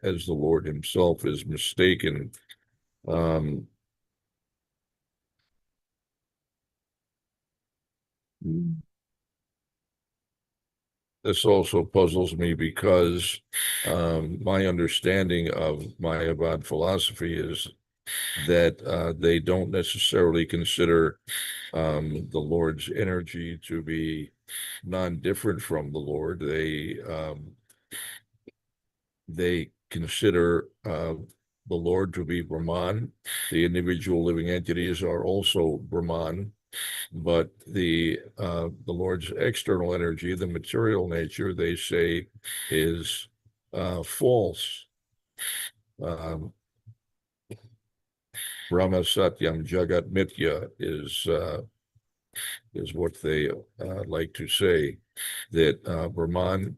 as the Lord himself is mistaken. This also puzzles me because my understanding of Mayavad philosophy is that they don't necessarily consider the Lord's energy to be non-different from the Lord. They consider the Lord to be Brahman. The individual living entities are also Brahman, but the Lord's external energy, the material nature, they say is false. Um, Brahma Satyam Jagat Mithya is what they like to say, that Brahman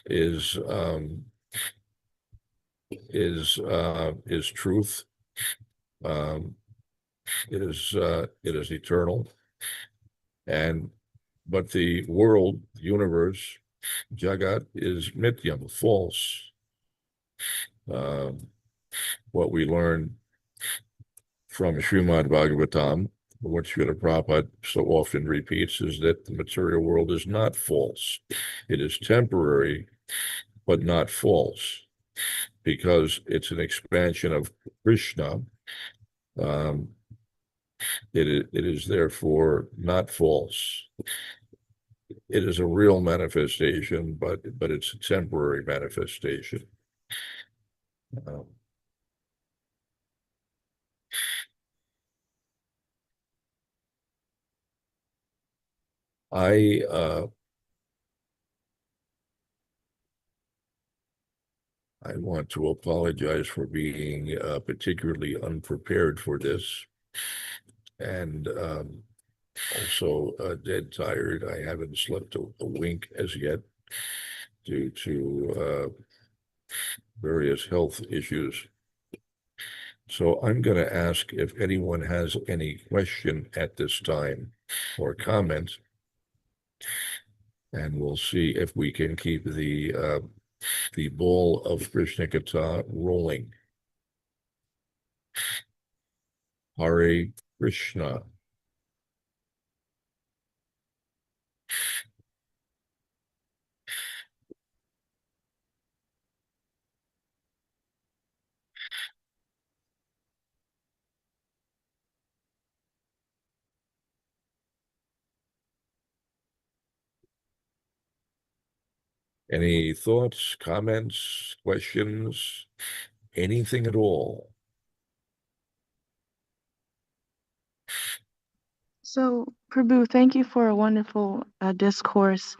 is is truth. Um, it is eternal, and but the world, the universe, Jagat is Mityam, false. Um, what we learn from Srimad Bhagavatam, what Srila Prabhupada so often repeats, is that the material world is not false. It is temporary, but not false, because it's an expansion of Krishna. Um, it is therefore not false. It is a real manifestation, but it's a temporary manifestation. Um, I I want to apologize for being particularly unprepared for this, and also dead tired. I haven't slept a wink as yet due to various health issues. So I'm going to ask if anyone has any question at this time or comment, and we'll see if we can keep the ball of Krishna Katha rolling. Hare Krishna. Any thoughts, comments, questions, anything at all? So, Prabhu, thank you for a wonderful discourse.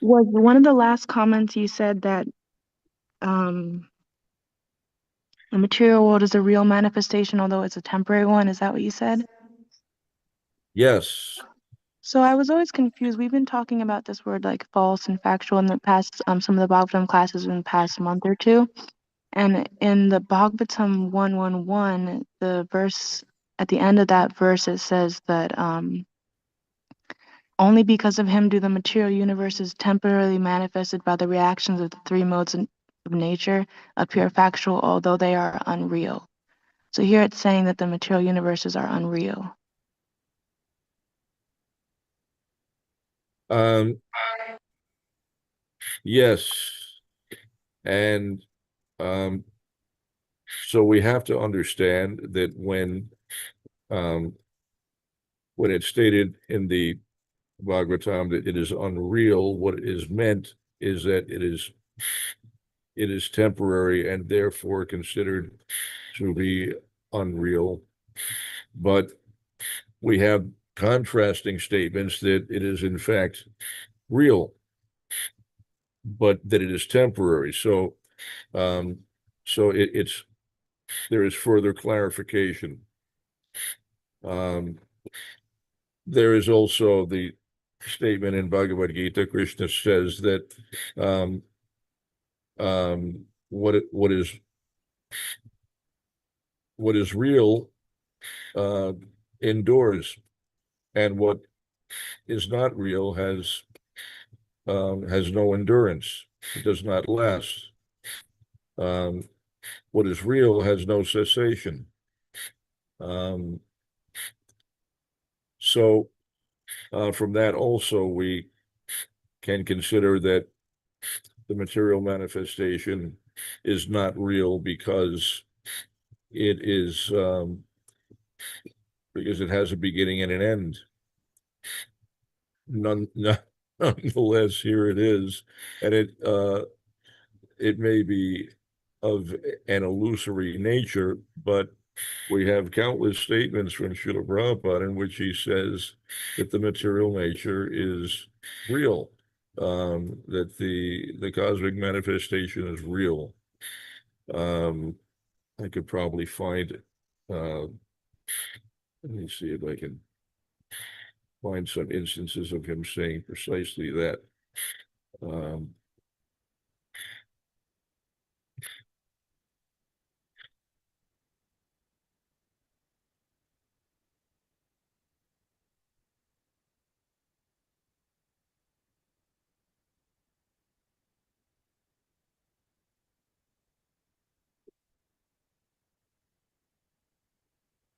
Was one of the last comments you said that um, the material world is a real manifestation, although it's a temporary one? Is that what you said? Yes. So I was always confused. We've been talking about this word like false and factual in the past, some of the Bhagavatam classes in the past month or two. And in the Bhagavatam 111, the verse at the end of that verse, it says that only because of him do the material universes temporarily manifested by the reactions of the three modes of nature appear factual, although they are unreal. So here it's saying that the material universes are unreal. Um, yes. And um, so we have to understand that um, when it's stated in the Bhagavatam that it is unreal, what is meant is that it is temporary and therefore considered to be unreal. But we have contrasting statements that it is in fact real, but that it is temporary. Um, it's there is further clarification. Um, there is also the statement in Bhagavad Gita. Krishna says that um, what is real uh, endures, and what is not real has no endurance. It does not last. um, what is real has no cessation. Um, so from that also we can consider that the material manifestation is not real it is because it has a beginning and an end. Nonetheless, here it is, and it may be of an illusory nature, but we have countless statements from Srila Prabhupada in which he says that the material nature is real, that the cosmic manifestation is real. Um, I could probably find, let me see if I can find some instances of him saying precisely that. Um,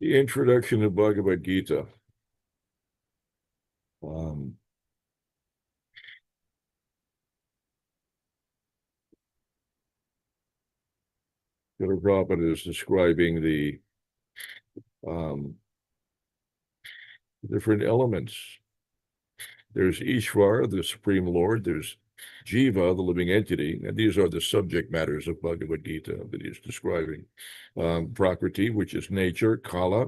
the introduction of Bhagavad Gita. Um, Prabhupada is describing the um, different elements. There's Ishvara, the Supreme Lord. There's Jiva, the living entity. And these are the subject matters of Bhagavad Gita that he's describing. Prakriti, which is nature. Kala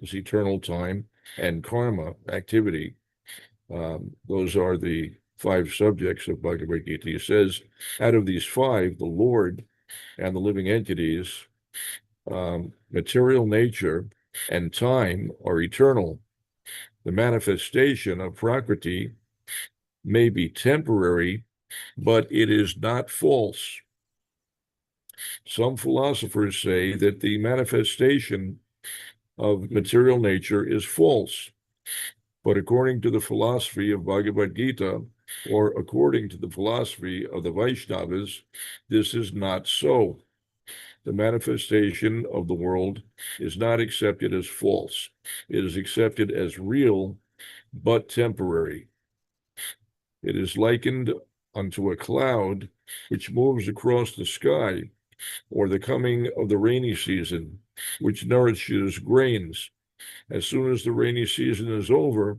is eternal time. And karma, activity. Those are the five subjects of Bhagavad Gita. He says, out of these five, the Lord and the living entities, material nature and time are eternal. The manifestation of Prakriti may be temporary, but it is not false. Some philosophers say that the manifestation of material nature is false. But according to the philosophy of Bhagavad Gita, or according to the philosophy of the Vaishnavas, this is not so. The manifestation of the world is not accepted as false. It is accepted as real, but temporary. It is likened unto a cloud which moves across the sky, or the coming of the rainy season, which nourishes grains. As soon as the rainy season is over,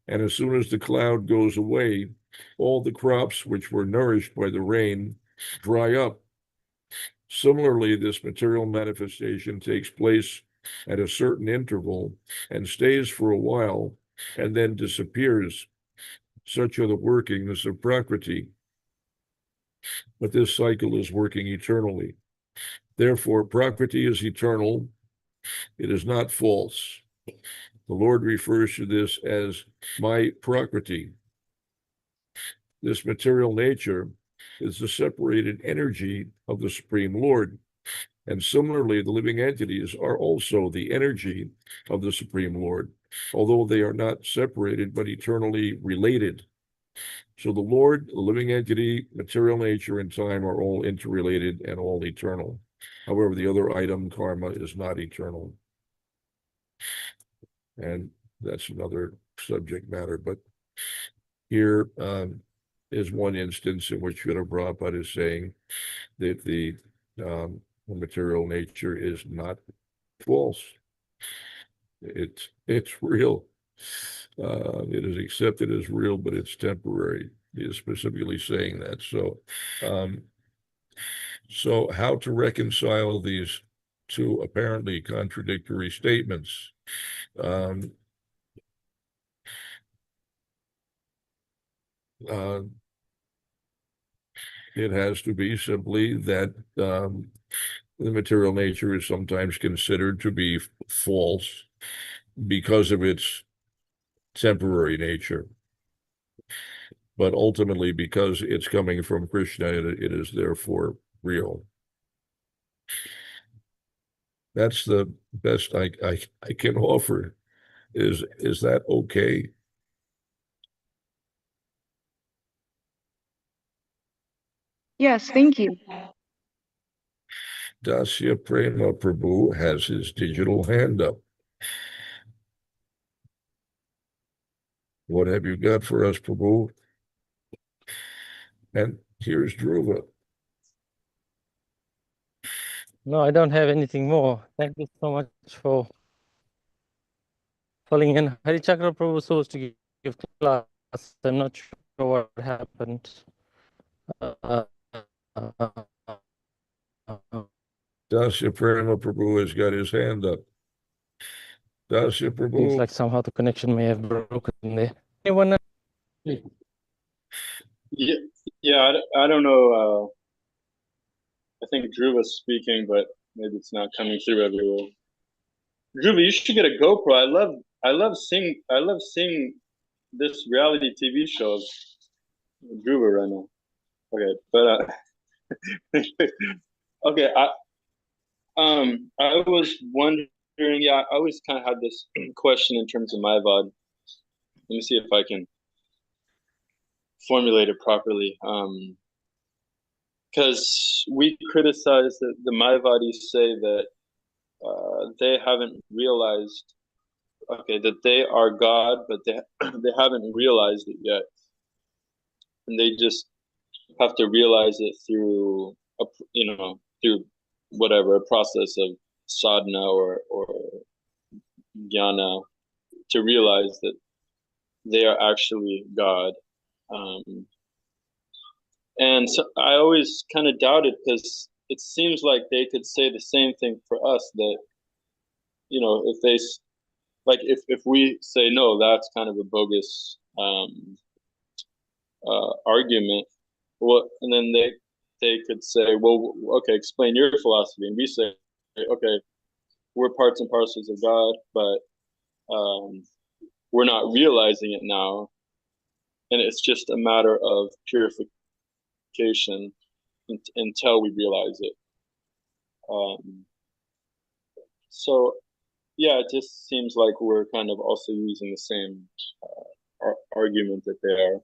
and as soon as the cloud goes away, all the crops which were nourished by the rain dry up. Similarly, this material manifestation takes place at a certain interval and stays for a while and then disappears. Such are the workings of Prakriti. But this cycle is working eternally. Therefore, Prakriti is eternal. It is not false. The Lord refers to this as my Prakriti. This material nature is the separated energy of the Supreme Lord. And similarly, the living entities are also the energy of the Supreme Lord, although they are not separated but eternally related. So the Lord, the living entity, material nature, and time are all interrelated and all eternal. However, the other item, karma, is not eternal. And that's another subject matter. But here is one instance in which Srila Prabhupada is saying that the material nature is not false. It's real. It is accepted as real, but it's temporary. He is specifically saying that. So how to reconcile these two apparently contradictory statements? Um, uh, it has to be simply that the material nature is sometimes considered to be false because of its temporary nature. But ultimately, because it's coming from Krishna, it is therefore real. That's the best I can offer. Is that okay? Yes, thank you. Dasya Prema Prabhu has his digital hand up. What have you got for us, Prabhu? And here's Dhruva. No, I don't have anything more. Thank you so much for filling in. Hari Chakra Prabhu was supposed to give class. I'm not sure what happened. Uh, Dasya Prema Prabhu has got his hand up. Dasya Seems Prabhu. like somehow the connection may have broken there. Anyone? Yeah, yeah. I don't know. I think Drew was speaking, but maybe it's not coming through everywhere. Drew, you should get a GoPro. I love seeing this reality TV show of Drew right now. Okay, but okay. I was wondering. Yeah, I always kind of had this question in terms of my VOD. Let me see if I can formulate it properly. Because we criticize the Mayavadis say that they haven't realized, okay, that they are God, but they haven't realized it yet, and they just have to realize it through through whatever, a process of sadhana or jnana, to realize that they are actually God. Um, and so I always kind of doubted, because it seems like they could say the same thing for us, that if they, like, if we say no, that's kind of a bogus argument. Well, and then they could say, well, okay, explain your philosophy, and we say, okay, we're parts and parcels of God, but we're not realizing it now, and it's just a matter of purification until we realize it. So yeah, it just seems like we're kind of also using the same argument that they are.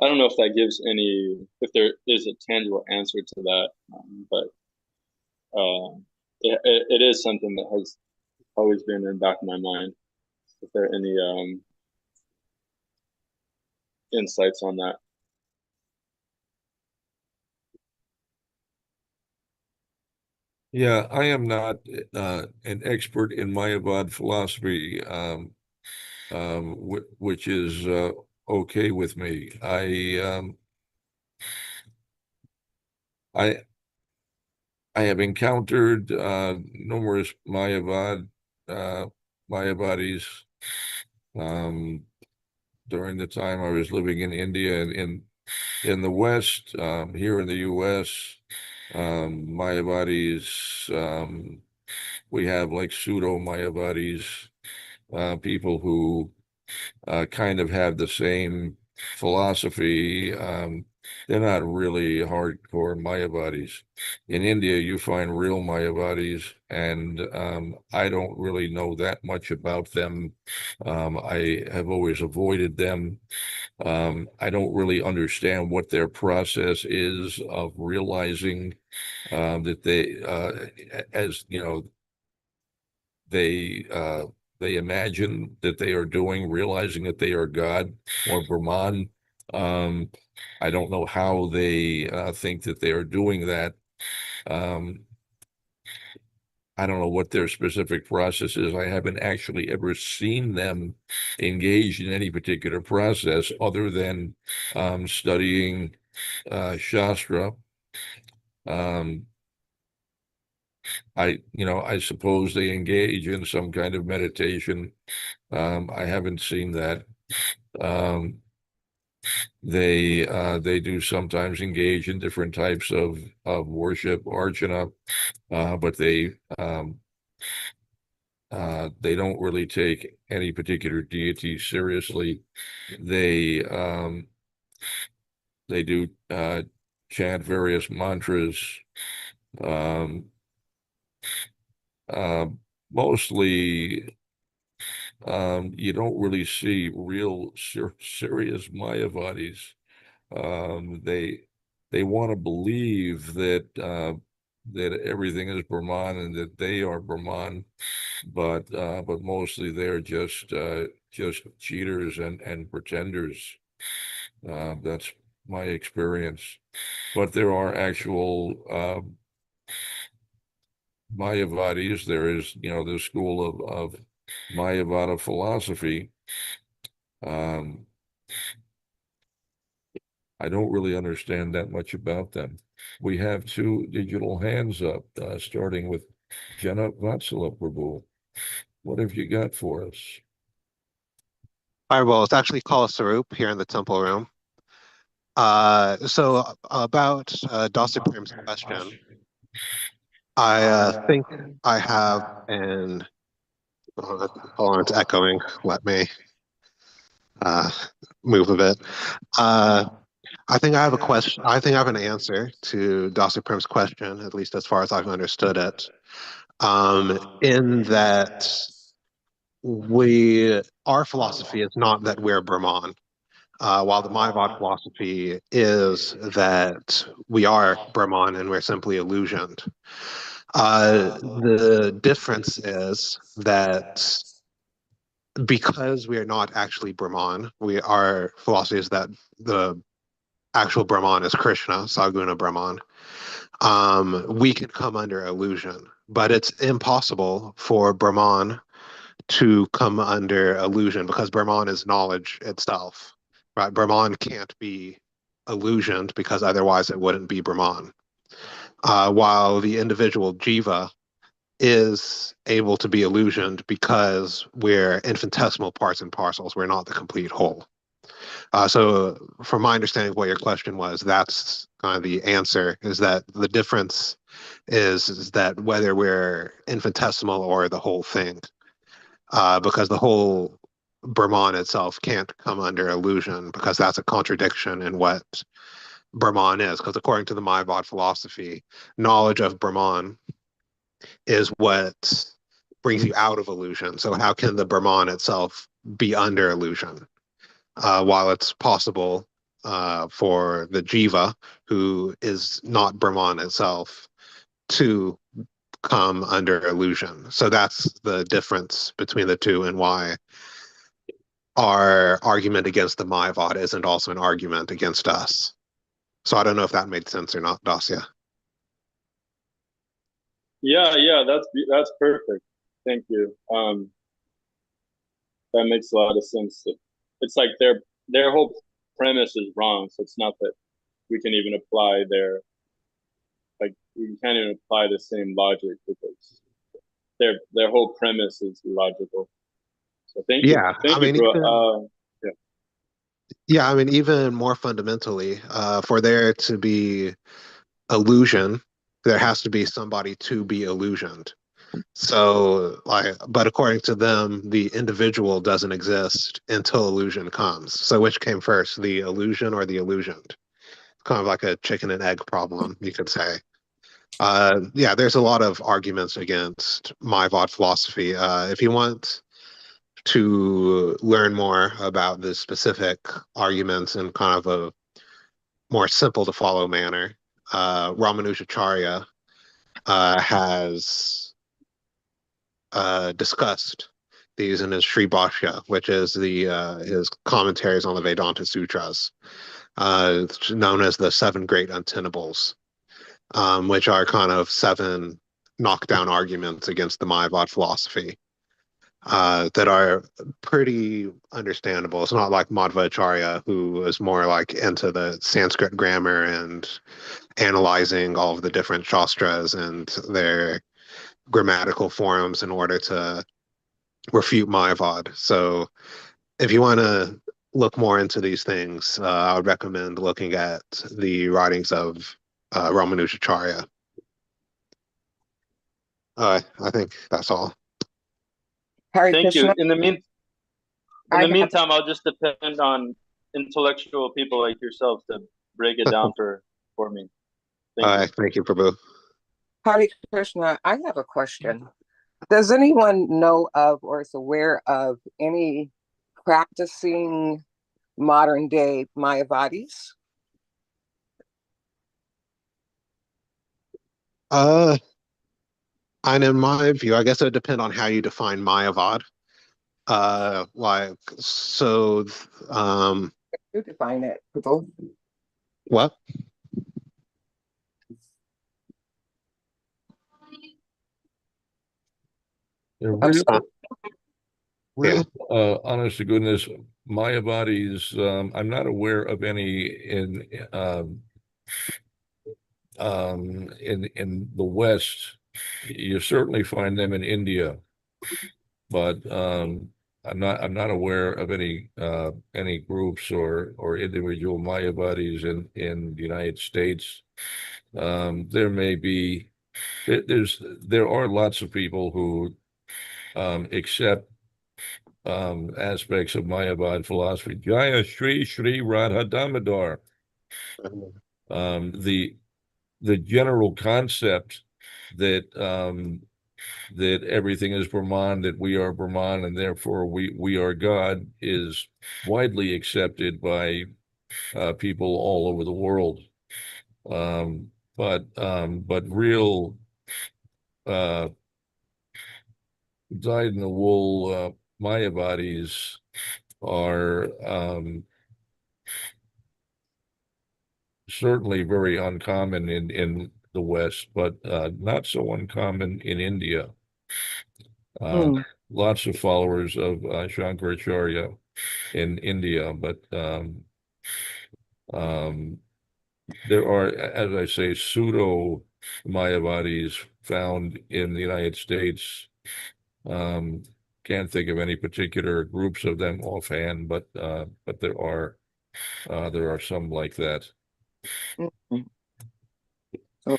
I don't know if that gives if there is a tangible answer to that, but it is something that has always been in the back of my mind. If there are any insights on that. Yeah, I am not an expert in Mayavad philosophy, which is okay with me. I have encountered numerous Mayavadis during the time I was living in India and in the West, here in the U.S. Mayavadis, we have like pseudo Mayavadis, people who kind of have the same philosophy. They're not really hardcore Mayavadis. In India, you find real Mayavadis, and I don't really know that much about them. I have always avoided them. I don't really understand what their process is of realizing that as you know, they they imagine that they are realizing that they are God or Brahman. Um, I don't know how they think that they are doing that. Um, I don't know what their specific process is. I haven't actually ever seen them engaged in any particular process other than studying Shastra. Um, I suppose they engage in some kind of meditation. I haven't seen that. Um, they do sometimes engage in different types of worship, archana, but they don't really take any particular deity seriously. They um, they do chant various mantras. Um, uh, Mostly, you don't really see real serious Mayavadis. They want to believe that that everything is Brahman and that they are Brahman, but mostly they're just cheaters and pretenders. That's my experience. But there are actual Mayavadis. There is, the school of Mayavada philosophy. Um, I don't really understand that much about them. We have two digital hands up, starting with Jana Vatsala Prabhu. What have you got for us? All right, well, it's actually called Sarup here in the temple room. So about Dasa Prem's question, I think I have an hold on, it's echoing. Let me uh, move a bit. I think I have a question. I think I have an answer to Dasa Prem's question, at least as far as I've understood it. In that our philosophy is not that we're Brahman. While the Mayavad philosophy is that we are Brahman and we're simply illusioned. The difference is that because we are not actually Brahman, our philosophy is that the actual Brahman is Krishna, Saguna Brahman. We can come under illusion, but it's impossible for Brahman to come under illusion because Brahman is knowledge itself, right? Brahman can't be illusioned because otherwise it wouldn't be Brahman. While the individual jiva is able to be illusioned because we're infinitesimal parts and parcels. We're not the complete whole. So from my understanding of what your question was, that's kind of the answer, is that the difference is that whether we're infinitesimal or the whole thing, because the whole Brahman itself can't come under illusion because that's a contradiction in what Brahman is. Because according to the Mayavad philosophy, knowledge of Brahman is what brings you out of illusion. So how can the Brahman itself be under illusion? While it's possible for the jiva, who is not Brahman itself, to come under illusion. So that's the difference between the two and why our argument against the Mayavad isn't also an argument against us. So I don't know if that made sense or not, Dacia. Yeah, that's perfect. Thank you. That makes a lot of sense. It's like their whole premise is wrong. So it's not that we can even apply we can't even apply the same logic because their whole premise is illogical. So thank you, Yeah, thank I you, mean, bro. yeah, I mean, even more fundamentally, for there to be illusion, there has to be somebody to be illusioned. So, like, but according to them, the individual doesn't exist until illusion comes. So, which came first, the illusion or the illusioned? Kind of like a chicken and egg problem, you could say. Yeah, there's a lot of arguments against Mayavad philosophy. If you want to learn more about the specific arguments in kind of a more simple to follow manner, Ramanujacharya has discussed these in his Sri Bhashya, which is his commentaries on the Vedanta Sutras, known as the Seven Great Untennables, which are kind of seven knockdown arguments against the Mayavad philosophy that are pretty understandable. It's not like Madhvacharya, who is more like into the Sanskrit grammar and analyzing all of the different shastras and their grammatical forms in order to refute Mayavad. So if you want to look more into these things, I would recommend looking at the writings of Ramanujacharya. I think that's all. Hare Thank you. Krishna. In the I have, meantime, I'll just depend on intellectual people like yourselves to break it down for me. Thank you. Thank you, Prabhu. Hare Krishna. I have a question. Does anyone know of or is aware of any practicing modern day Mayavadis? Uh, and in my view, I guess it would depend on how you define Mayavad. Like so, You define it, people. what? They're I'm real, sorry. Yeah. honest to goodness, Mayavadis, I'm not aware of any in the West. You certainly find them in India, but I'm not aware of any groups or individual Mayavadis in the United States. There may be there are lots of people who accept aspects of Mayavad philosophy. Jaya Shri Shri Radha Damodar. Um, the the general concept that that everything is Brahman, that we are Brahman, and therefore we are God is widely accepted by people all over the world. But real uh, dyed-in-the-wool Mayavadis are certainly very uncommon in the West, but not so uncommon in India. Hmm. Lots of followers of Shankaracharya in India, but um, there are, as I say, pseudo Mayavadis found in the United States. Um, can't think of any particular groups of them offhand, but there are some like that. Mhm. So,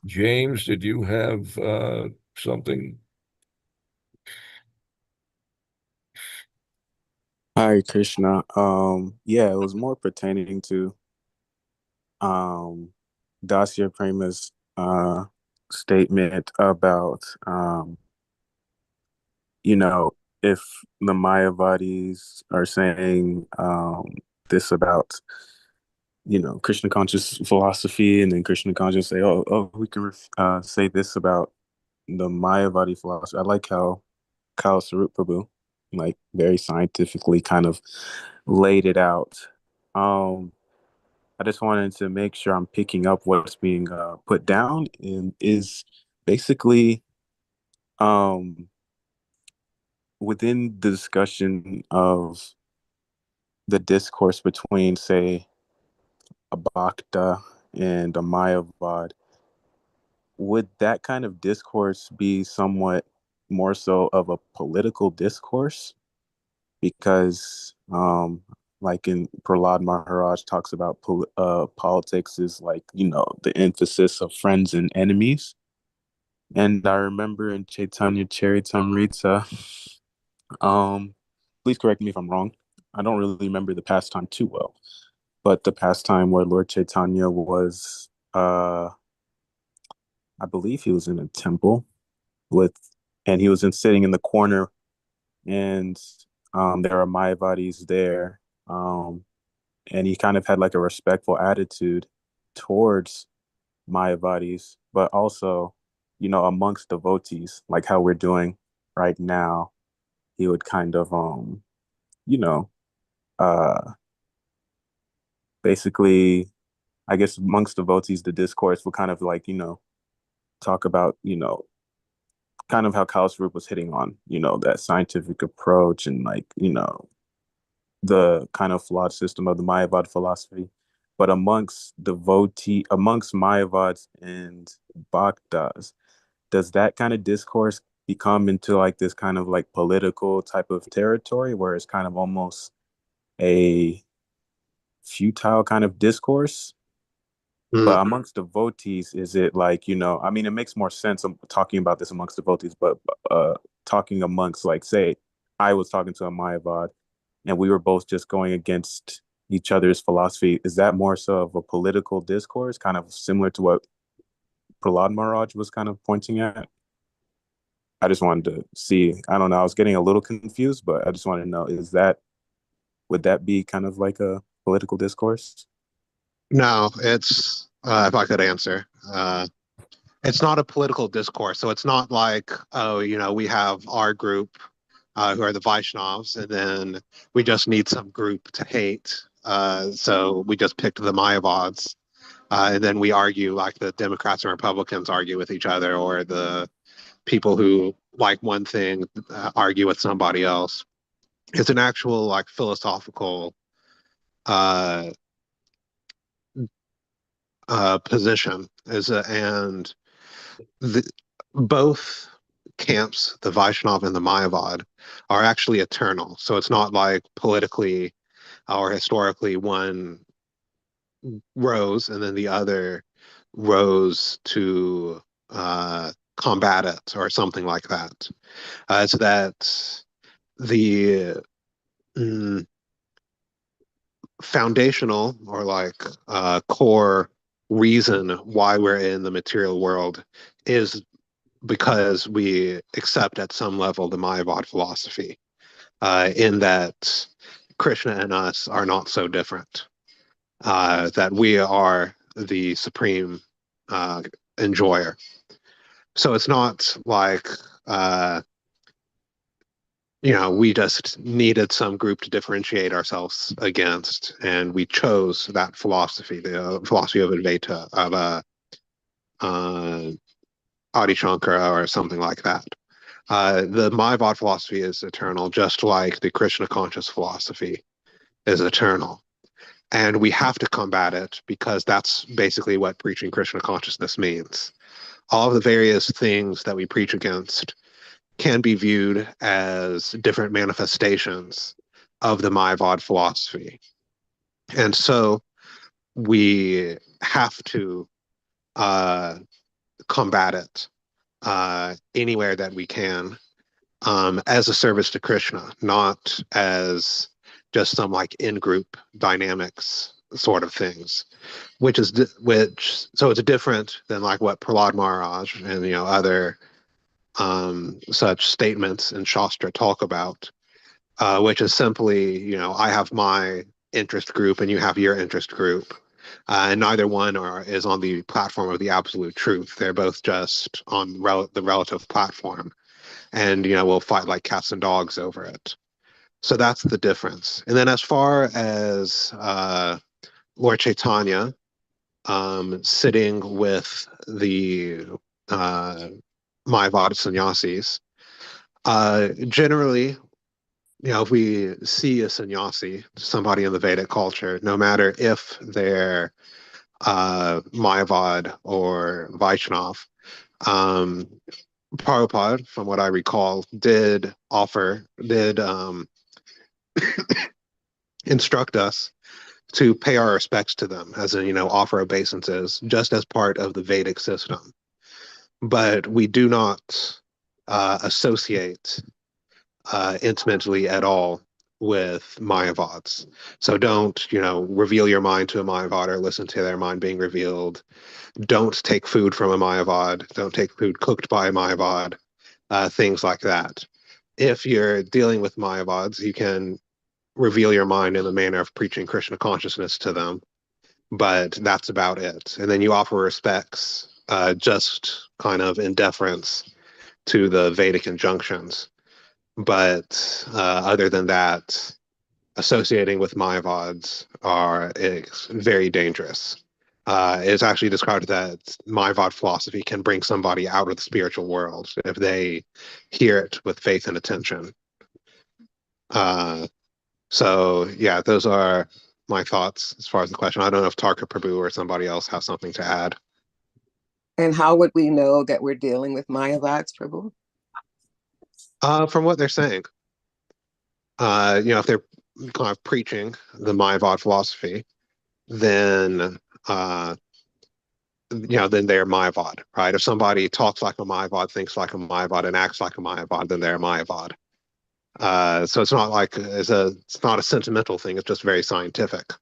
James, did you have something? Hi, Krishna. Yeah, it was more pertaining to um Dasya Prema's statement about you know, if the Mayavadis are saying this about, Krishna conscious philosophy, and then Krishna conscious say, oh, we can say this about the Mayavadi philosophy. I like how Kyle Sarup Prabhu, like very scientifically kind of laid it out. Um, I just wanted to make sure I'm picking up what's being put down and is basically um, within the discussion of the discourse between, say, a Bhakta and a Mayavad, would that kind of discourse be somewhat more so of a political discourse? Because like in Prahlad Maharaj talks about politics is like, the emphasis of friends and enemies. And I remember in Chaitanya Charitamrita, um, please correct me if I'm wrong. I don't really remember the pastime too well, but the pastime where Lord Chaitanya was, I believe he was in a temple with, and he was sitting in the corner, and there are Mayavadis there. And he kind of had like a respectful attitude towards Mayavadis, but also, amongst devotees, like how we're doing right now, he would kind of, you know, uh, basically, I guess amongst devotees, the discourse would kind of like, talk about, kind of how Kyle's group was hitting on, that scientific approach and like, the kind of flawed system of the Mayavad philosophy. But amongst Mayavads and Bhaktas, does that kind of discourse become into like this kind of like political type of territory where it's kind of almost a futile kind of discourse? Mm. But amongst devotees, is it like, I mean, it makes more sense talking about this amongst devotees, but talking amongst, like, say, I was talking to a Mayavad and we were both just going against each other's philosophy. Is that more so of a political discourse, kind of similar to what Prahlad Maharaj was kind of pointing at? I just wanted to see. I don't know. I was getting a little confused, but I just wanted to know, would that be kind of like a political discourse? No, it's if I could answer. It's not a political discourse. So it's not like, oh, we have our group who are the Vaishnavas, and then we just need some group to hate. So we just picked the Mayavads. And then we argue like the Democrats and Republicans argue with each other, or the people who like one thing argue with somebody else. It's an actual like philosophical uh, position, and both camps, the Vaishnav and the Mayavad, are actually eternal. So it's not like politically or historically one rose and then the other rose to combat it or something like that. It's that the mm, foundational or like core reason why we're in the material world is because we accept at some level the Mayavad philosophy, in that Krishna and us are not so different, that we are the supreme enjoyer. So it's not like, we just needed some group to differentiate ourselves against, and we chose that philosophy, the philosophy of Advaita, of Adi Shankara or something like that. The Mayavad philosophy is eternal, just like the Krishna conscious philosophy is eternal. And we have to combat it because that's basically what preaching Krishna consciousness means. All of the various things that we preach against can be viewed as different manifestations of the Mayavad philosophy. And so we have to combat it anywhere that we can, as a service to Krishna, not as just some like in-group dynamics sort of things, so it's different than like what Prahlad Maharaj and other such statements in Shastra talk about, which is simply, I have my interest group and you have your interest group. And neither one is on the platform of the absolute truth. They're both just on the relative platform. And, we'll fight like cats and dogs over it. So that's the difference. And then as far as Lord Chaitanya sitting with the Mayavad sannyasis, generally, if we see a sannyasi, somebody in the Vedic culture, no matter if they're Mayavad or Vaishnav, Prabhupada, from what I recall, did instruct us to pay our respects to them, as in, offer obeisances, just as part of the Vedic system. But we do not associate intimately at all with Mayavads. So don't, reveal your mind to a Mayavad or listen to their mind being revealed. Don't take food from a Mayavad. Don't take food cooked by a Mayavad, things like that. If you're dealing with Mayavads, you can reveal your mind in the manner of preaching Krishna consciousness to them, but that's about it. And then you offer respects, just kind of in deference to the Vedic injunctions. But other than that, associating with Mayavads is very dangerous. It's actually described that Mayavad philosophy can bring somebody out of the spiritual world if they hear it with faith and attention. So yeah, those are my thoughts as far as the question. I don't know if Tarka Prabhu or somebody else has something to add. And how would we know that we're dealing with Mayavads, Prabhu? From what they're saying, if they're kind of preaching the Mayavad philosophy, then then they're Mayavad, right? If somebody talks like a Mayavad, thinks like a Mayavad, and acts like a Mayavad, then they're Mayavad. So it's not like it's not a sentimental thing. It's just very scientific.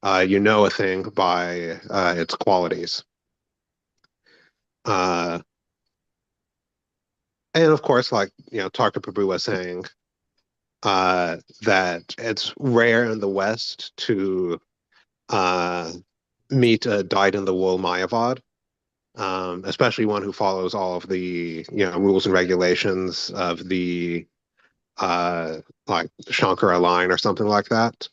You know a thing by its qualities. And of course, like Tarka Prabhu was saying, that it's rare in the West to meet a dyed-in-the-wool Mayavad. especially one who follows all of the rules and regulations of the like Shankara line or something like that.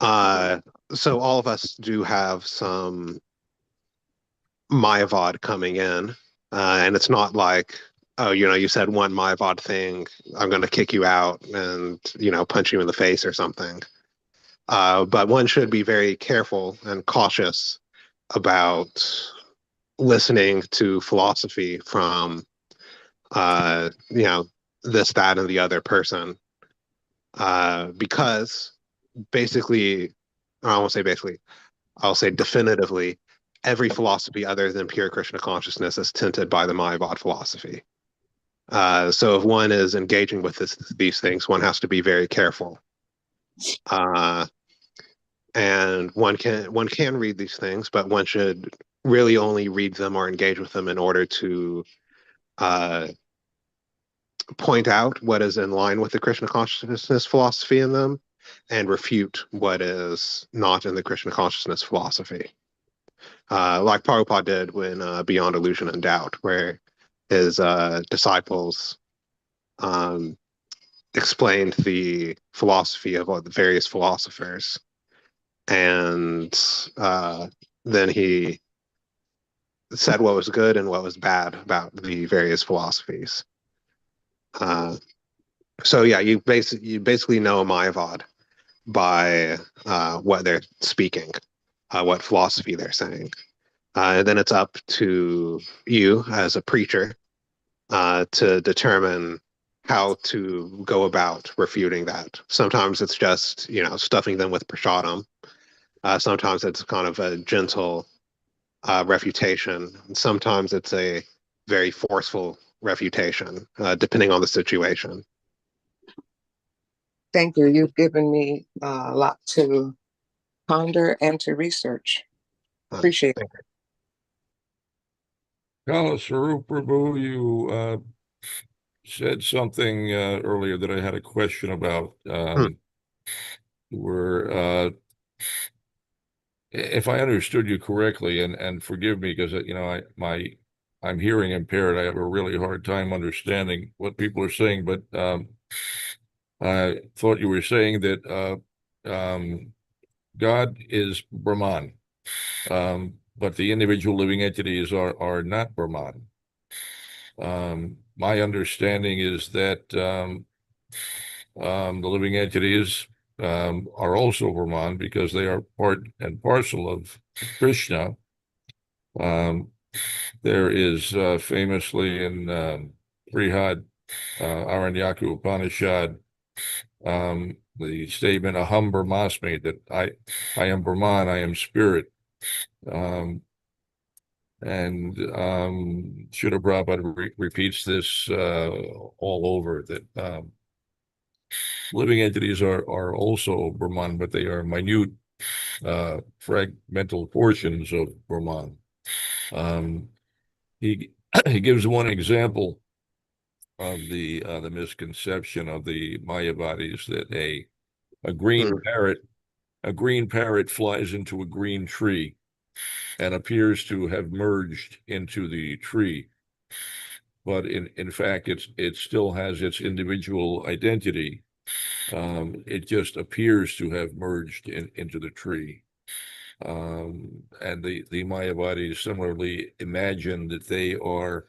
So all of us do have some Mayavad coming in, and it's not like, oh, you said one Mayavad thing, I'm going to kick you out and punch you in the face or something. But one should be very careful and cautious about listening to philosophy from this, that, and the other person, because basically, I won't say basically, I'll say definitively, every philosophy other than pure Krishna consciousness is tinted by the Mayavad philosophy. So if one is engaging with these things, one has to be very careful. And one can read these things, but one should really only read them or engage with them in order to point out what is in line with the Krishna consciousness philosophy in them, and refute what is not in the Krishna consciousness philosophy. Like Prabhupada did when Beyond Illusion and Doubt, where his disciples explained the philosophy of all the various philosophers, and then he said what was good and what was bad about the various philosophies. So yeah, you basically know Mayavad by what they're speaking, what philosophy they're saying. And then it's up to you as a preacher to determine how to go about refuting that. Sometimes it's just, stuffing them with prasadam. Sometimes it's kind of a gentle refutation. Sometimes it's a very forceful refutation, depending on the situation. Thank you. You've given me a lot to ponder and to research. Appreciate it. Kala Sarup Prabhu, you said something earlier that I had a question about. Where if I understood you correctly, and forgive me because I'm hearing impaired. I have a really hard time understanding what people are saying, but I thought you were saying that God is Brahman, but the individual living entities are not Brahman. My understanding is that the living entities are also Brahman because they are part and parcel of Krishna. There is famously in Brihad Aranyaku Upanishad the statement Aham Brahmasmi, that I am Brahman, I am spirit. And Srila Prabhupada repeats this all over, that living entities are also Brahman, but they are minute fragmental portions of Brahman. He he gives one example of the misconception of the Mayavadis, that a green parrot flies into a green tree and appears to have merged into the tree, but in fact it still has its individual identity. It just appears to have merged into the tree. And the Mayavadis similarly imagine that they are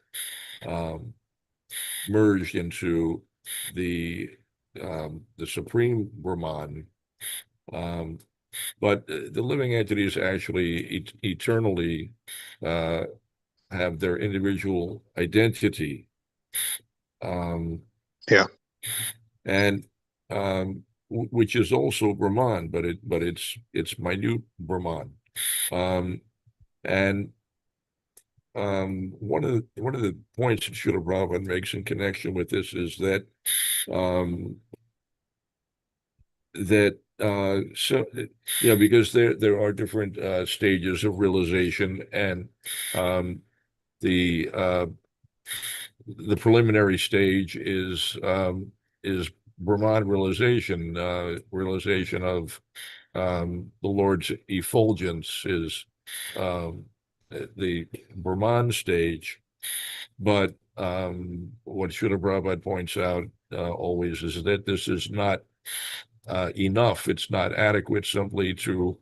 merged into the supreme Brahman, but the living entities actually eternally have their individual identity. Yeah. And which is also Brahman, but it's minute Brahman. And one of the points that Srila Prabhupada makes in connection with this is that so because there are different stages of realization, and the preliminary stage is Brahman realization, realization of the Lord's effulgence, is the Brahman stage. But what Srila Prabhupada points out always is that this is not enough. It's not adequate simply to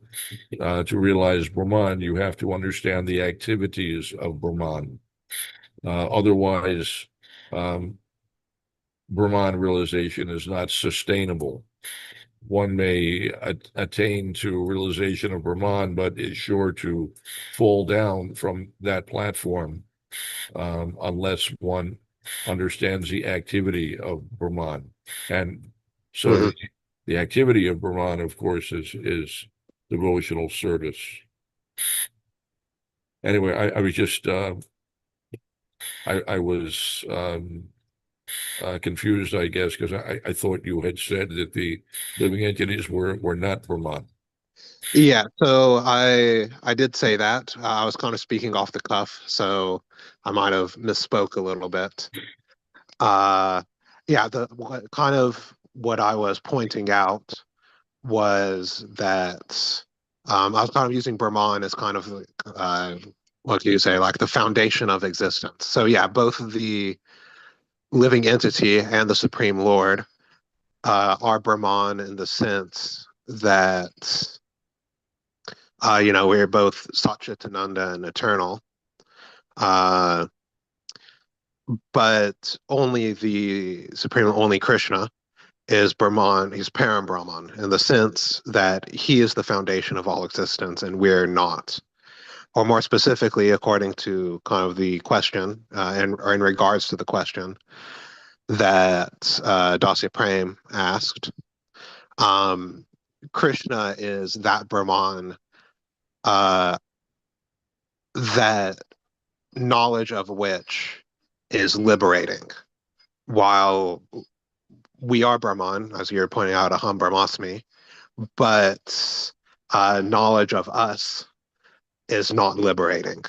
realize Brahman. You have to understand the activities of Brahman. Otherwise, Brahman realization is not sustainable. One may attain to realization of Brahman, but is sure to fall down from that platform unless one understands the activity of Brahman. And so the activity of Brahman, of course, is devotional service. Anyway, I was just I was confused, I guess, because I thought you had said that the living entities were not Brahman. Yeah, so I did say that. I was kind of speaking off the cuff, so I might have misspoke a little bit. Yeah, kind of what I was pointing out was that I was kind of using Brahman as kind of what do you say, like the foundation of existence. So yeah, both the living entity and the Supreme Lord are Brahman in the sense that we're both Satchitananda and eternal. But only the Supreme, only Krishna is Brahman, he's Param Brahman in the sense that he is the foundation of all existence and we're not. Or more specifically, according to kind of the question, or in regards to the question that Dasya Prem asked, Krishna is that Brahman that knowledge of which is liberating, while we are Brahman, as you're pointing out, Aham Brahmasmi, but knowledge of us is not liberating.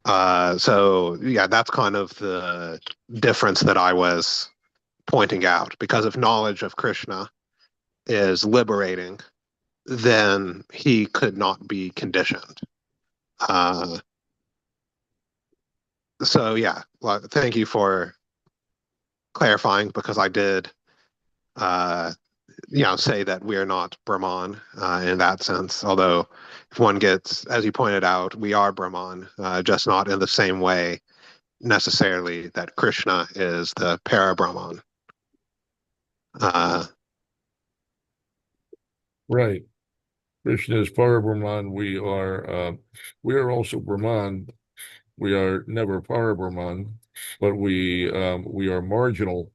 So yeah, that's kind of the difference that I was pointing out. Because if knowledge of Krishna is liberating, then he could not be conditioned. So yeah, well, thank you for clarifying, because I did say that we're not Brahman in that sense. Although, if one gets, as you pointed out, we are Brahman, just not in the same way necessarily that Krishna is the para Brahman. Right. Krishna is Parabrahman. We are also Brahman. We are never Parabrahman, but we are marginal.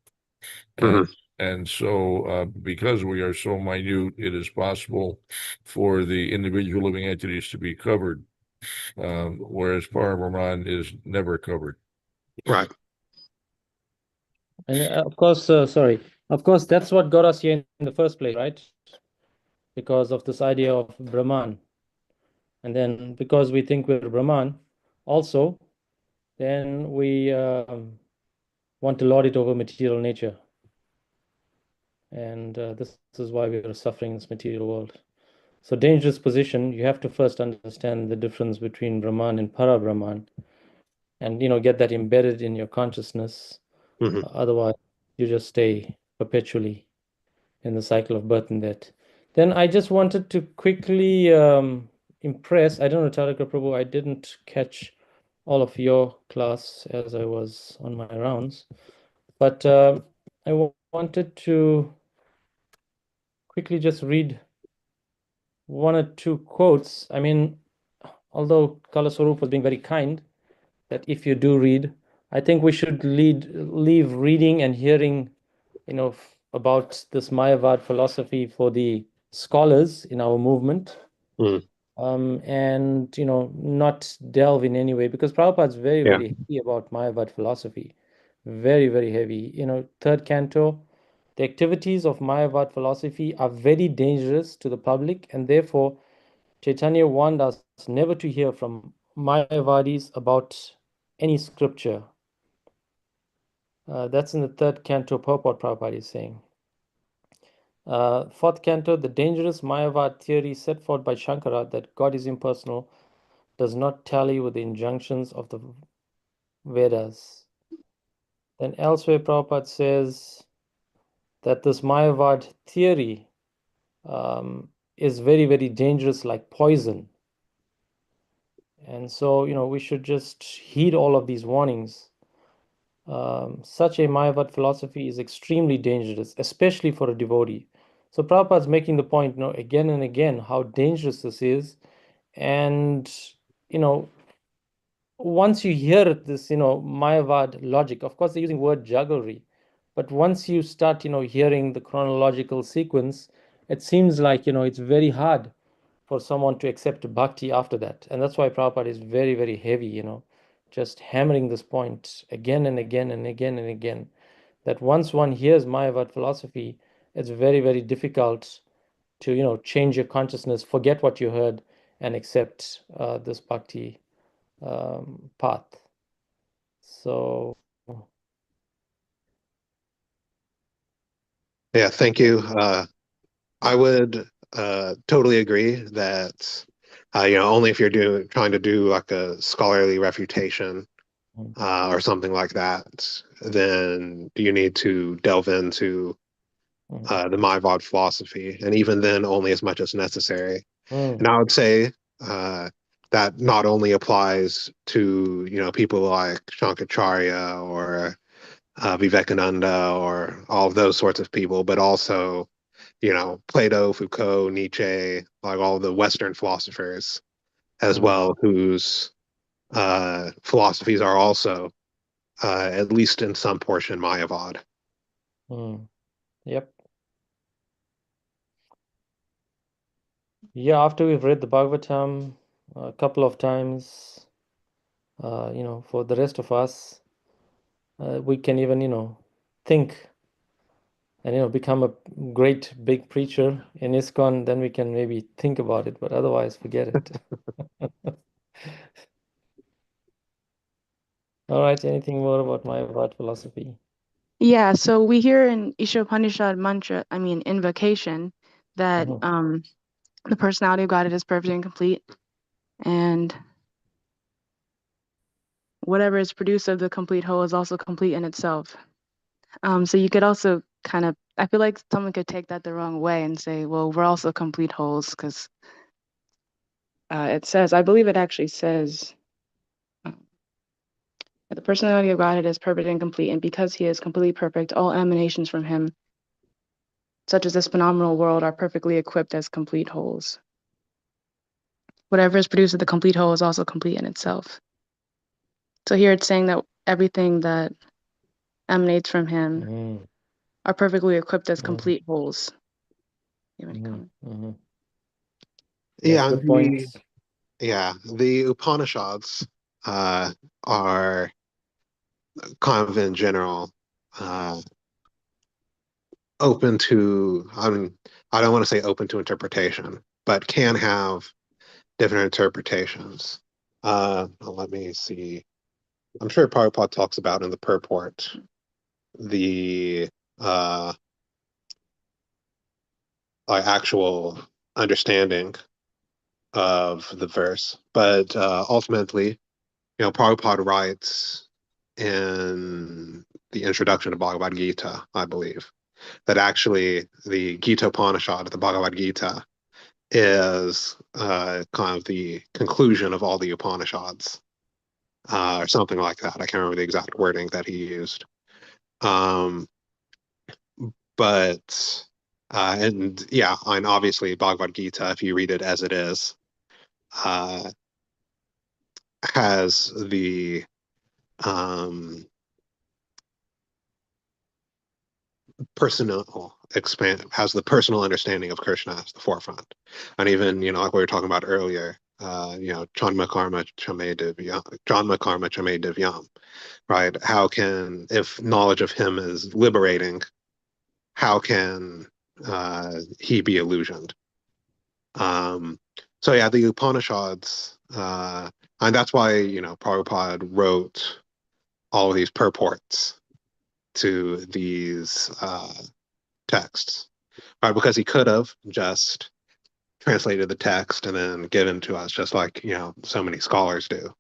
And so, because we are so minute, it is possible for the individual living entities to be covered, whereas Parabrahman is never covered. Right. And of course, that's what got us here in the first place, right? Because of this idea of Brahman. And then because we think we're Brahman, also, then we want to lord it over material nature. And this is why we are suffering in this material world. So dangerous position, you have to first understand the difference between Brahman and Para Brahman, and get that embedded in your consciousness. Otherwise, you just stay perpetually in the cycle of birth and death. Then I just wanted to quickly impress, I don't know, Taraka Prabhu, I didn't catch all of your class as I was on my rounds, but I wanted to quickly just read one or two quotes. I mean, although Kala Swarup was being very kind, that if you do read, I think we should leave reading and hearing, about this Mayavad philosophy for the scholars in our movement, and not delve in any way, because Prabhupada's very, very heavy about Mayavad philosophy, very, very heavy. Third canto, the activities of Mayavad philosophy are very dangerous to the public, and therefore Chaitanya warned us never to hear from Mayavadis about any scripture. That's in the third canto, purport Prabhupada is saying. Fourth canto, the dangerous Mayavad theory set forth by Shankara that God is impersonal does not tally with the injunctions of the Vedas. Then elsewhere, Prabhupada says that this Mayavad theory is very, very dangerous, like poison. And so, we should just heed all of these warnings. Such a Mayavad philosophy is extremely dangerous, especially for a devotee. So Prabhupada's making the point, again and again, how dangerous this is. And, once you hear this, Mayavad logic, of course, they're using word jugglery, but once you start, hearing the chronological sequence, it seems like, it's very hard for someone to accept bhakti after that. And that's why Prabhupada is very, very heavy, just hammering this point again and again and again and again, that once one hears Mayavad philosophy, it's very, very difficult to, change your consciousness, forget what you heard, and accept this bhakti path. So, Yeah, thank you. I would totally agree that only if you're trying to do like a scholarly refutation or something like that, then you need to delve into the Mayavad philosophy, and even then, only as much as necessary. And I would say that not only applies to people like Shankaracharya or Vivekananda or all of those sorts of people, but also Plato, Foucault, Nietzsche, like all the Western philosophers as well, whose philosophies are also, at least in some portion, Mayavad. Yep. Yeah, after we've read the Bhagavatam a couple of times, for the rest of us, we can even, think and, become a great big preacher in ISKCON, then we can maybe think about it, but otherwise forget it. All right, anything more about Mayavad philosophy? Yeah, so we hear in Ishopanishad mantra, invocation, that the personality of God is perfect and complete, and whatever is produced of the complete whole is also complete in itself. So you could also I feel like someone could take that the wrong way and say, well, we're also complete wholes, because it says, I believe it actually says, that the personality of Godhead is perfect and complete, and because he is completely perfect, all emanations from him, such as this phenomenal world, are perfectly equipped as complete wholes. Whatever is produced of the complete whole is also complete in itself. So here it's saying that everything that emanates from him are perfectly equipped as complete wholes. You have any comment? Yeah, good points. The Upanishads are kind of in general open to, I don't want to say open to interpretation, but can have different interpretations. Let me see. I'm sure Prabhupada talks about in the purport the actual understanding of the verse, but ultimately, Prabhupada writes in the introduction to Bhagavad Gita, I believe, that actually the Gita Upanishad, the Bhagavad Gita, is kind of the conclusion of all the Upanishads, or something like that. I can't remember the exact wording that he used. But and yeah, and obviously Bhagavad Gita, if you read it as it is, has the has the personal understanding of Krishna as the forefront. And even, like we were talking about earlier, Janma Karma Chame Divyam, right? How can, if knowledge of him is liberating, how can he be illusioned? So yeah, the Upanishads, and that's why, Prabhupada wrote all of these purports to these texts, right? Because he could have just translated the text and then given to us, just like so many scholars do.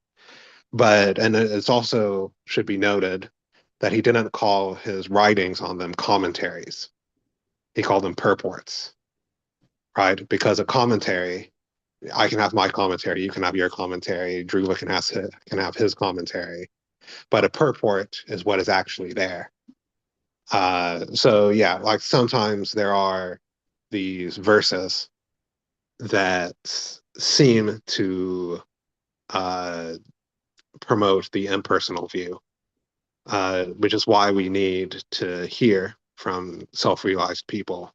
And it's also should be noted that he didn't call his writings on them commentaries. He called them purports, right? Because a commentary, I can have my commentary, you can have your commentary, Dhruva can have his commentary, but a purport is what is actually there. So yeah, like sometimes there are these verses that seem to promote the impersonal view, which is why we need to hear from self-realized people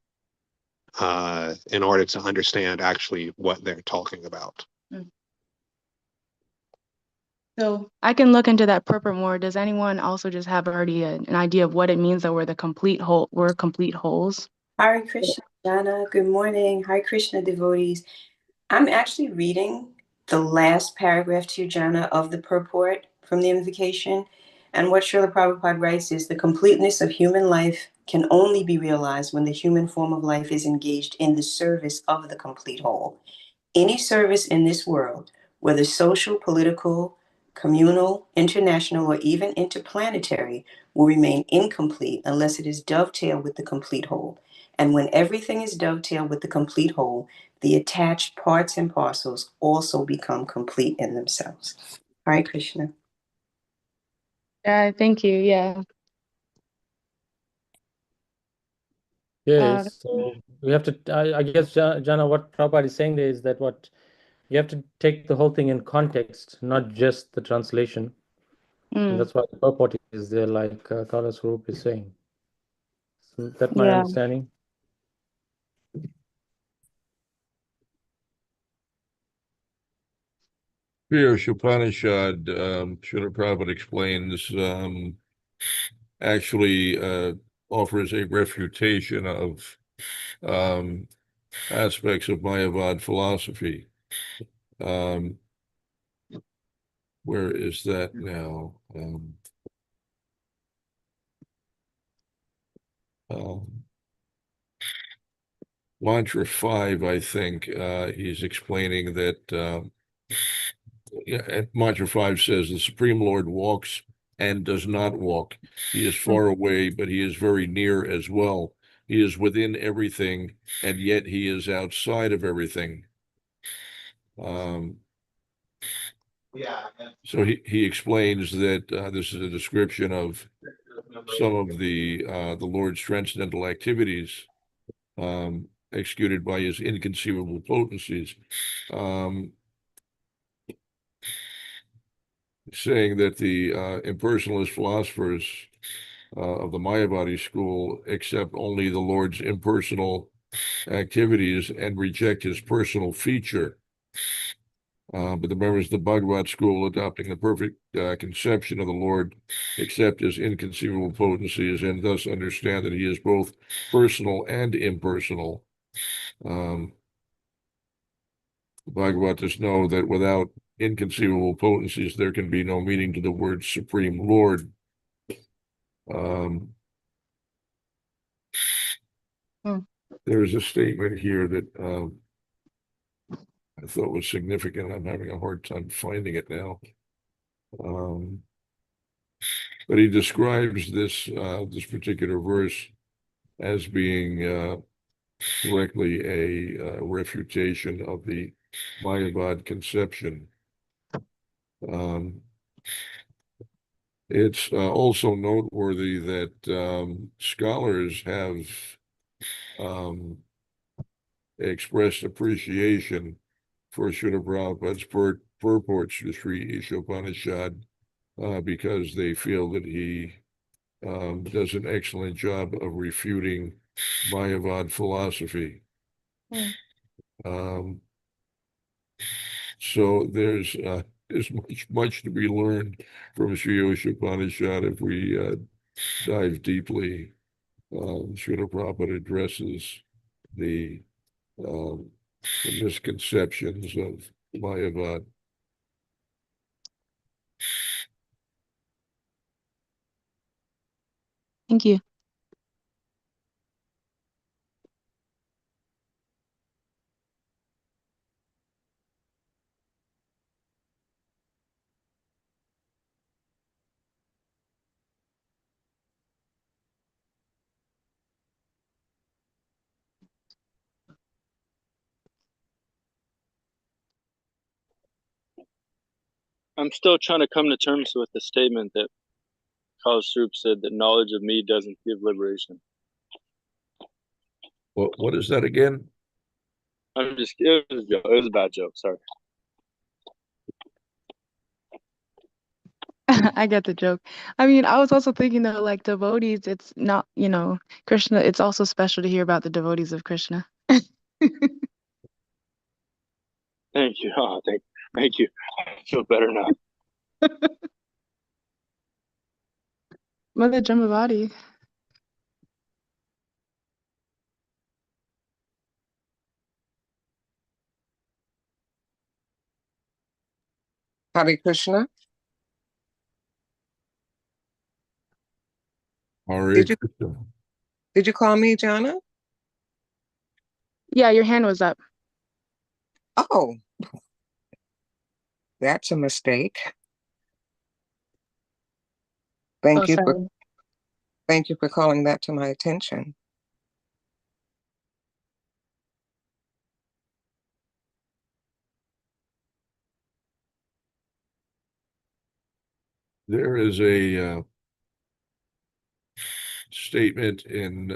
in order to understand actually what they're talking about. So I can look into that purport more. Does anyone also just have already an idea of what it means that we're complete wholes? Hare Krishna, Jana. Good morning. Hare Krishna devotees. I'm actually reading the last paragraph to you, Jana, of the purport from the invocation. And what Srila Prabhupada writes is the completeness of human life can only be realized when the human form of life is engaged in the service of the complete whole. Any service in this world, whether social, political, communal, international, or even interplanetary, will remain incomplete unless it is dovetailed with the complete whole. And when everything is dovetailed with the complete whole, the attached parts and parcels also become complete in themselves. Hare Krishna. Thank you. Yeah. Yes, so we have to, I guess, Jana, what Prabhupada is saying there is that what you have to take the whole thing in context, not just the translation. And that's why the purport is there, like Kala's group is saying. Is that my understanding? Sri Upanishad, Srila Prabhupada explains, actually offers a refutation of aspects of Mayavad philosophy. Where is that now? Mantra 5, I think, he's explaining that Mantra 5 says the Supreme Lord walks and does not walk. He is far away, but he is very near as well. He is within everything, and yet he is outside of everything. So he explains that this is a description of some of the Lord's transcendental activities executed by his inconceivable potencies. Saying that the impersonalist philosophers of the Mayavadi school accept only the Lord's impersonal activities and reject his personal feature. But the members of the Bhagavat school, adopting the perfect conception of the Lord, accept his inconceivable potencies and thus understand that he is both personal and impersonal. Bhagavatas know that without inconceivable potencies, there can be no meaning to the word Supreme Lord. There is a statement here that I thought was significant. I'm having a hard time finding it now. But he describes this particular verse as being directly a refutation of the Mayavad conception. It's also noteworthy that scholars have expressed appreciation for Srila Prabhupada's purports to Sri Ishopanishad because they feel that he does an excellent job of refuting Mayavad philosophy. So there's much to be learned from Sri Upanishad if we dive deeply. Srila Prabhupada addresses the misconceptions of Mayavad. Thank you. I'm still trying to come to terms with the statement that Kala Swarup said that knowledge of me doesn't give liberation. What is that again? It was a bad joke. Sorry. I get the joke. I mean, I was also thinking though, like devotees, it's not, Krishna, it's also special to hear about the devotees of Krishna. Thank you. Oh, thank you. I feel better now. Mother Jambavati. Hare Krishna. Hare Did you Krishna. did you call me, Jana? Yeah, your hand was up. Oh, that's a mistake. Oh, sorry. Thank you for calling that to my attention. There is a statement in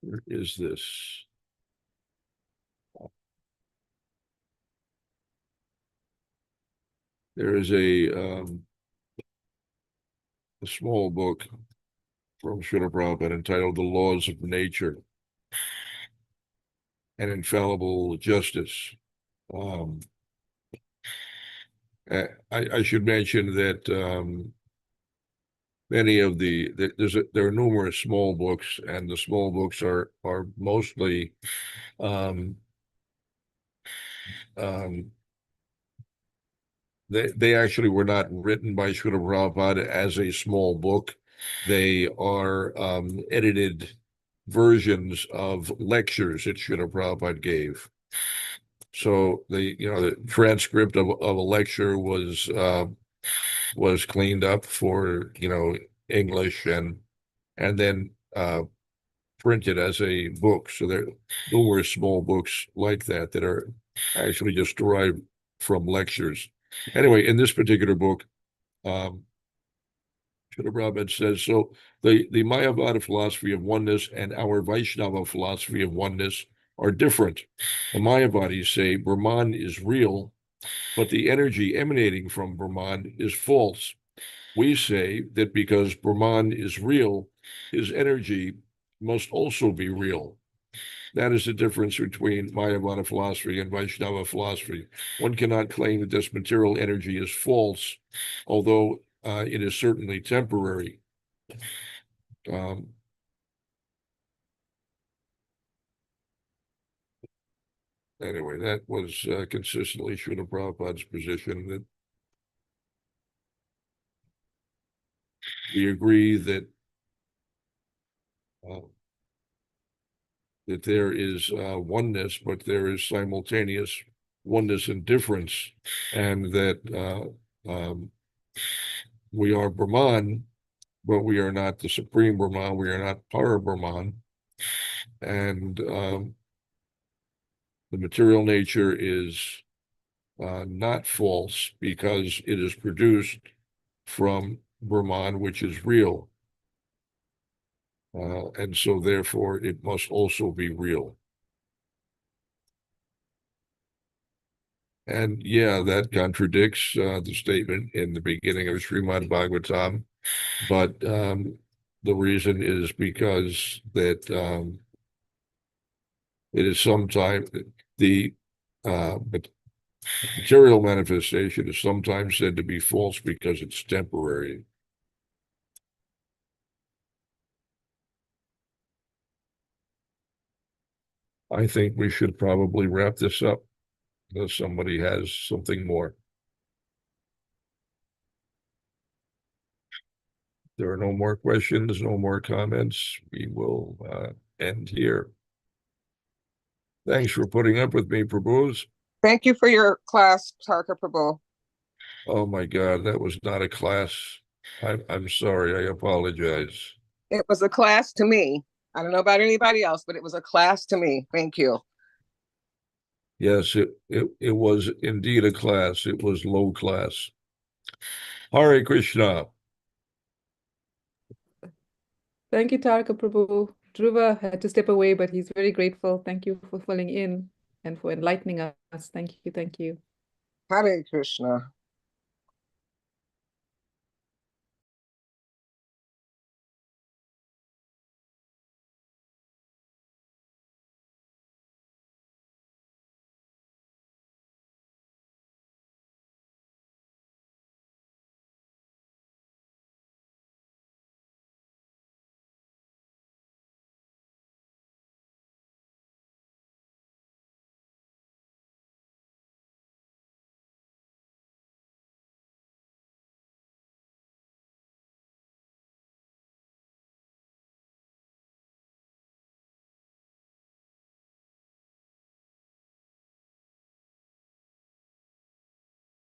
where is this? There is a small book from Srila Prabhupada entitled The Laws of Nature and Infallible Justice. I should mention that many of there are numerous small books, and the small books are mostly they actually were not written by Srila Prabhupada as a small book. They are edited versions of lectures that Srila Prabhupada gave. So the transcript of a lecture was cleaned up for English and then printed as a book. So there are numerous small books like that that are actually just derived from lectures. Anyway, in this particular book, Srila Prabhupada says, so the Mayavada philosophy of oneness and our Vaishnava philosophy of oneness are different. The Mayavadis say Brahman is real, but the energy emanating from Brahman is false. We say that because Brahman is real, his energy must also be real. That is the difference between Mayavada philosophy and Vaishnava philosophy. One cannot claim that this material energy is false, although it is certainly temporary. Anyway, that was consistently Srila Prabhupada's position, that we agree that there is oneness, but there is simultaneous oneness and difference, and that we are Brahman, but we are not the Supreme Brahman. We are not Para Brahman. And the material nature is not false because it is produced from Brahman, which is real. And so therefore it must also be real. And yeah, that contradicts the statement in the beginning of Srimad Bhagavatam, but the reason is because that it is sometimes the material manifestation is sometimes said to be false because it's temporary. I think we should probably wrap this up unless somebody has something more. There are no more questions, no more comments. We will end here. Thanks for putting up with me, Prabhus. Thank you for your class, Tarka Prabhu. Oh my God, that was not a class. I'm sorry. I apologize. It was a class to me. I don't know about anybody else, but it was a class to me. Thank you. Yes, it was indeed a class. It was low class. Hare Krishna. Thank you, Tarka Prabhu. Dhruva had to step away, but he's very grateful. Thank you for filling in and for enlightening us. Thank you. Thank you. Hare Krishna.